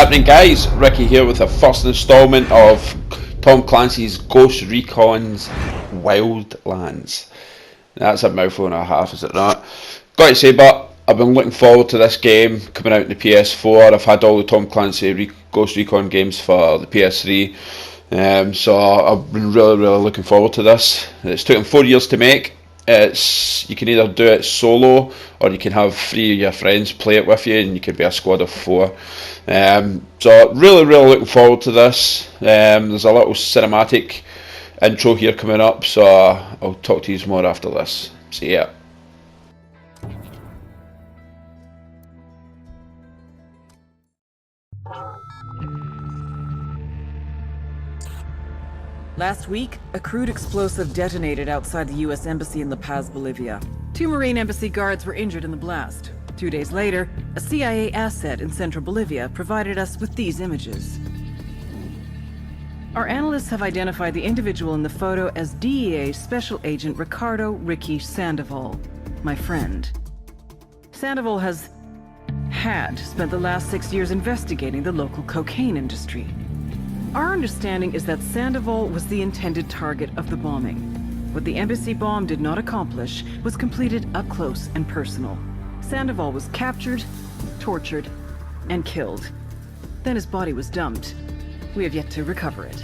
happening, guys? Ricky here with the first instalment of Tom Clancy's Ghost Recon's Wildlands. That's a mouthful and a half, is it not? Got to say, but I've been looking forward to this game coming out on the PS4. I've had all the Tom Clancy Ghost Recon games for the PS3, so I've been really looking forward to this. It's taken 4 years to make. You can either do it solo or you can have 3 of your friends play it with you, and you could be a squad of 4. So really looking forward to this. There's a little cinematic intro here coming up, so I'll talk to you more after this. See ya. Last week, a crude explosive detonated outside the U.S. Embassy in La Paz, Bolivia. 2 Marine Embassy guards were injured in the blast. 2 days later, a CIA asset in central Bolivia provided us with these images. Our analysts have identified the individual in the photo as DEA Special Agent Ricardo Ricky Sandoval, my friend. Sandoval had spent the last 6 years investigating the local cocaine industry. Our understanding is that Sandoval was the intended target of the bombing. What the embassy bomb did not accomplish was completed up close and personal. Sandoval was captured, tortured, and killed. Then his body was dumped. We have yet to recover it.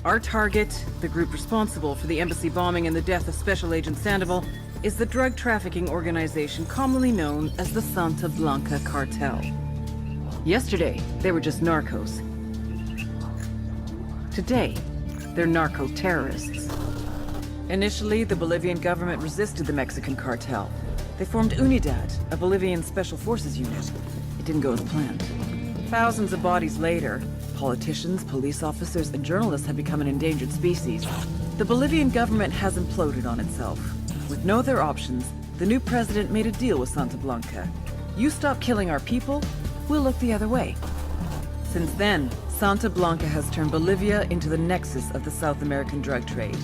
Our target, the group responsible for the embassy bombing and the death of Special Agent Sandoval, is the drug trafficking organization commonly known as the Santa Blanca Cartel. Yesterday, they were just narcos. Today, they're narco-terrorists. Initially, the Bolivian government resisted the Mexican cartel. They formed UNIDAD, a Bolivian special forces unit. It didn't go as planned. Thousands of bodies later, politicians, police officers, and journalists have become an endangered species. The Bolivian government has imploded on itself. With no other options, the new president made a deal with Santa Blanca. You stop killing our people, we'll look the other way. Since then, Santa Blanca has turned Bolivia into the nexus of the South American drug trade.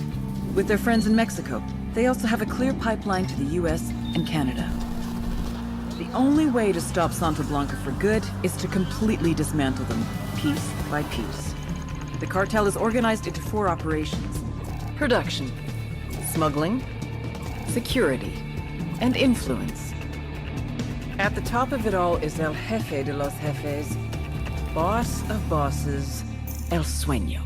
With their friends in Mexico, they also have a clear pipeline to the US and Canada. The only way to stop Santa Blanca for good is to completely dismantle them, piece by piece. The cartel is organized into 4 operations: production, smuggling, security, and influence. At the top of it all is El Jefe de los Jefes, boss of bosses, El Sueño.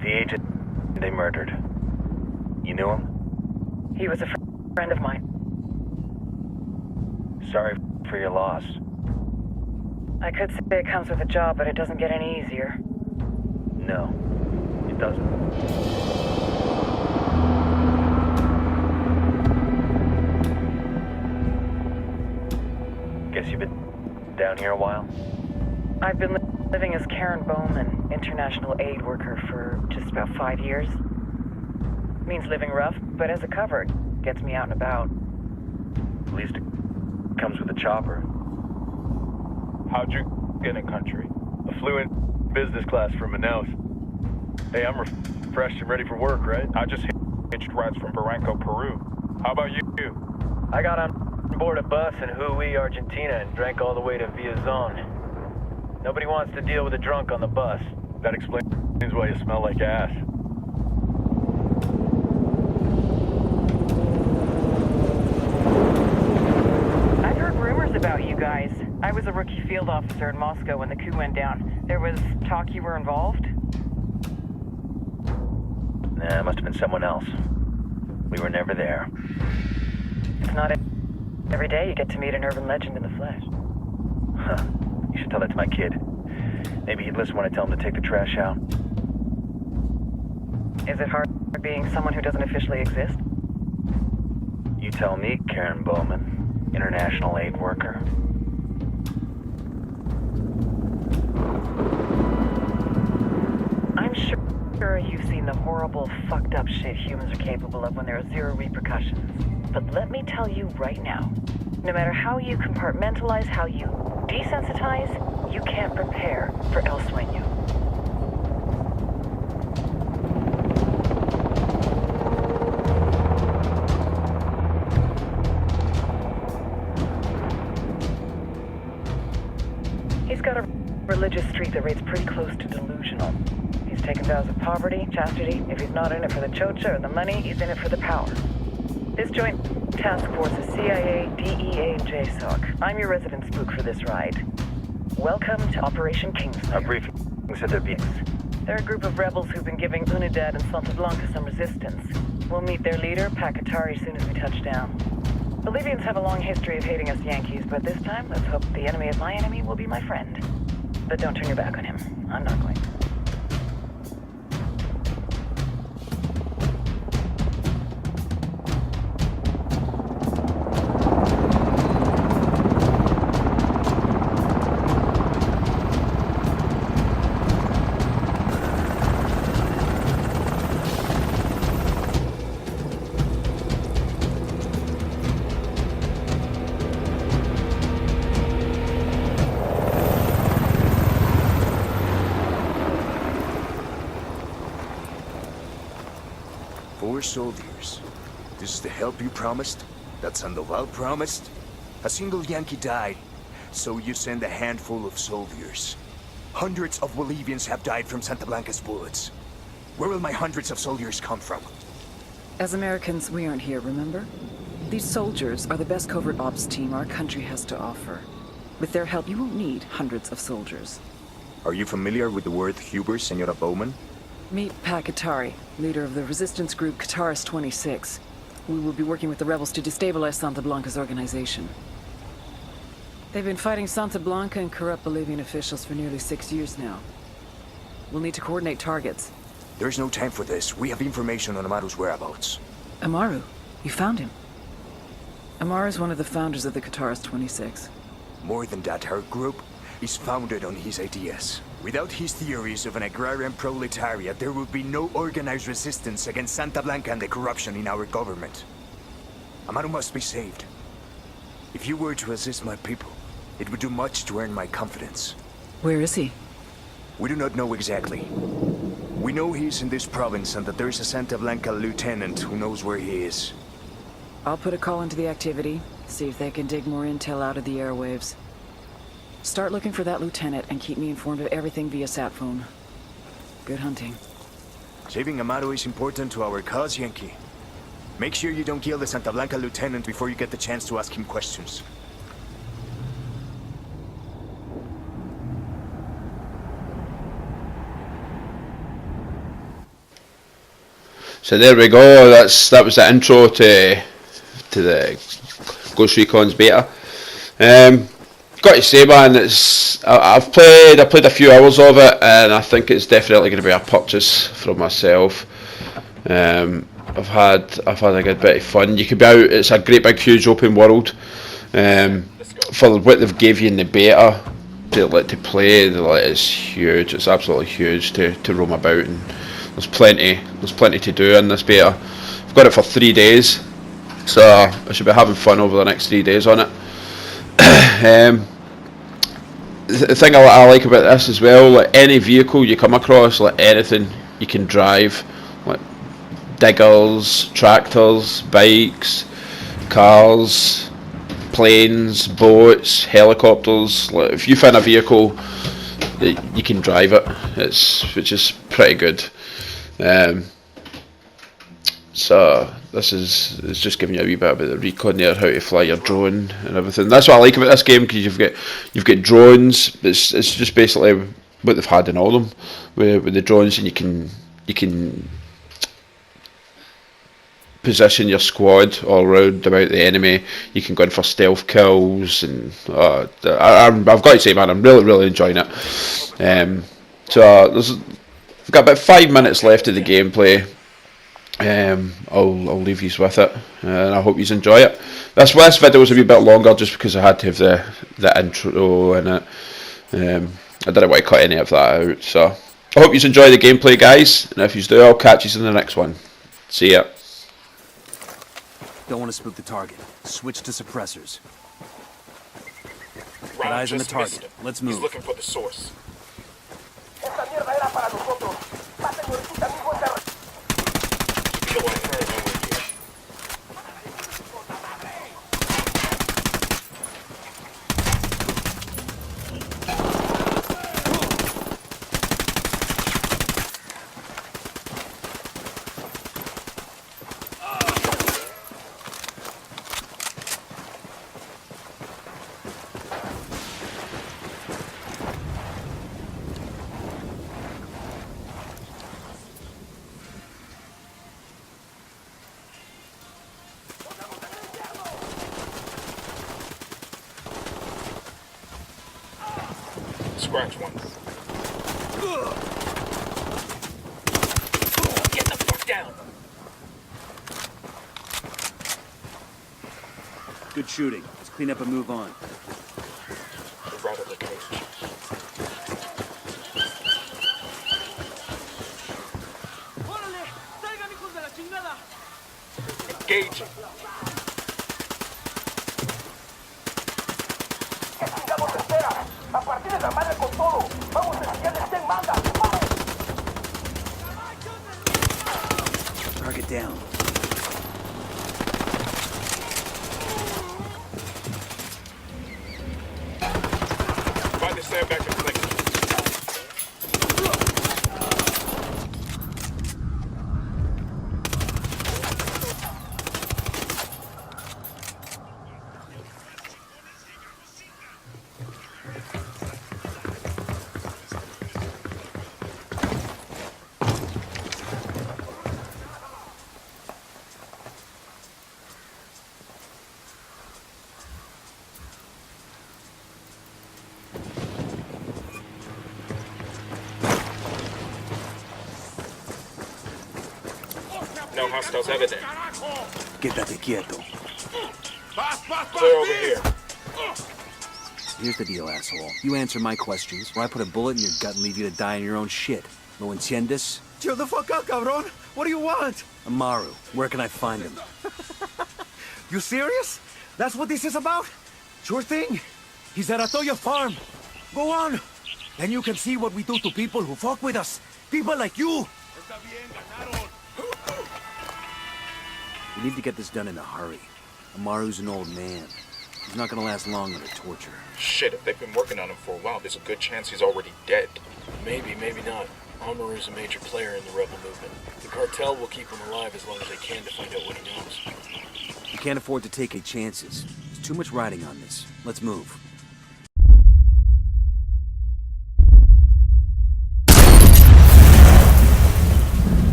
The agent they murdered. You knew him? He was a friend of mine. Sorry for your loss. I could say it comes with a job, but it doesn't get any easier. No, it doesn't. Guess you've been down here a while? I've been living as Karen Bowman, international aid worker, for just about 5 years. Means living rough, but as a cover, it gets me out and about. At least it comes with a chopper. How'd you get in country? I flew in business class from Manaus. Hey, I'm refreshed and ready for work, right? I just hitched rides from Barranco, Peru. How about you? I got on board a bus in Hui, Argentina, and drank all the way to Villazon. Nobody wants to deal with a drunk on the bus. That explains why you smell like ass. I've heard rumors about you guys. I was a rookie field officer in Moscow when the coup went down. There was talk you were involved? Nah, it must have been someone else. We were never there. It's not every day you get to meet an urban legend in the flesh. Huh. You should tell that to my kid. Maybe he'd listen when I tell him to take the trash out. Is it hard being someone who doesn't officially exist? You tell me, Karen Bowman, international aid worker. I'm sure Sure, you've seen the horrible, fucked up shit humans are capable of when there are zero repercussions. But let me tell you right now, no matter how you compartmentalize, how you desensitize, you can't prepare for El Sueño. He's got a religious streak that rates pretty close to delusional. He's taken vows of poverty, chastity. If he's not in it for the chocha or the money, he's in it for the power. This joint task force is CIA, DEA, and JSOC. I'm your resident spook for this ride. Welcome to Operation Kingslayer. Our briefing said there'd be... They're a group of rebels who've been giving Unidad and Santa Blanca some resistance. We'll meet their leader, Pacatari, soon as we touch down. Bolivians have a long history of hating us Yankees, but this time, let's hope the enemy of my enemy will be my friend. But don't turn your back on him. I'm not going to. Soldiers. This is the help you promised? That Sandoval promised? A single Yankee died, so you send a handful of soldiers. Hundreds of Bolivians have died from Santa Blanca's bullets. Where will my hundreds of soldiers come from? As Americans, we aren't here, remember? These soldiers are the best covert ops team our country has to offer. With their help, you won't need hundreds of soldiers. Are you familiar with the word Huber, Senora Bowman? Meet Pacatari, leader of the resistance group Cataris 26. We will be working with the rebels to destabilize Santa Blanca's organization. They've been fighting Santa Blanca and corrupt Bolivian officials for nearly 6 years now. We'll need to coordinate targets. There's no time for this. We have information on Amaru's whereabouts. Amaru? You found him? Amaru is one of the founders of the Cataris 26. More than that, our group is founded on his ideas. Without his theories of an agrarian proletariat, there would be no organized resistance against Santa Blanca and the corruption in our government. Amaru must be saved. If you were to assist my people, it would do much to earn my confidence. Where is he? We do not know exactly. We know he's in this province and that there's a Santa Blanca lieutenant who knows where he is. I'll put a call into the activity, see if they can dig more intel out of the airwaves. Start looking for that lieutenant and keep me informed of everything via sat phone. Good hunting. Saving Amaru is important to our cause, Yankee. Make sure you don't kill the Santa Blanca lieutenant before you get the chance to ask him questions. So there we go. That was the intro to the Ghost Recon's beta. Got to say, man, I've played a few hours of it, and I think it's definitely going to be a purchase from myself. I've had a good bit of fun. You could be out. It's a great big huge open world. For what they've gave you in the beta to play, it's huge. It's absolutely huge to roam about, and there's plenty to do in this beta. I've got it for 3 days, so I should be having fun over the next 3 days on it. The thing I like about this as well, like any vehicle you come across, like anything you can drive, like diggers, tractors, bikes, cars, planes, boats, helicopters. Like if you find a vehicle, you can drive it. Which is pretty good. So this is just giving you a wee bit about the recon there, how to fly your drone and everything. That's what I like about this game, because you've got drones. It's just basically what they've had in all of them with the drones, and you can position your squad all around about the enemy. You can go in for stealth kills, and I've got to say, man, I'm really enjoying it. So I've got about 5 minutes left of the gameplay. I'll leave you with it, and I hope you enjoy it. This video was a wee bit longer just because I had to have the intro in it. I didn't want to cut any of that out, so I hope you enjoy the gameplay, guys, and if you do, I'll catch you in the next one. See ya. Don't want to spook the target. Switch to suppressors. Round eyes on the just target. missed him. Let's He's move. looking for the source. Kill him over here. Scratch one. Get the fuck down! Good shooting. Let's clean up and move on. Move out of the cage. Engaging. Target down. Find the sandbag and flank. No hostiles evident. Quédate quieto. Clear over here. Here's the deal, asshole. You answer my questions, or I put a bullet in your gut and leave you to die in your own shit. ¿Lo entiendes? Chill the fuck out, cabron. What do you want? Amaru, where can I find him? You serious? That's what this is about? Sure thing. He's at Atoya Farm. Go on. Then you can see what we do to people who fuck with us. People like you. We need to get this done in a hurry. Amaru's an old man. He's not gonna last long under torture. Shit, if they've been working on him for a while, there's a good chance he's already dead. Maybe, maybe not. Amaru's a major player in the rebel movement. The cartel will keep him alive as long as they can to find out what he knows. We can't afford to take any chances. There's too much riding on this. Let's move.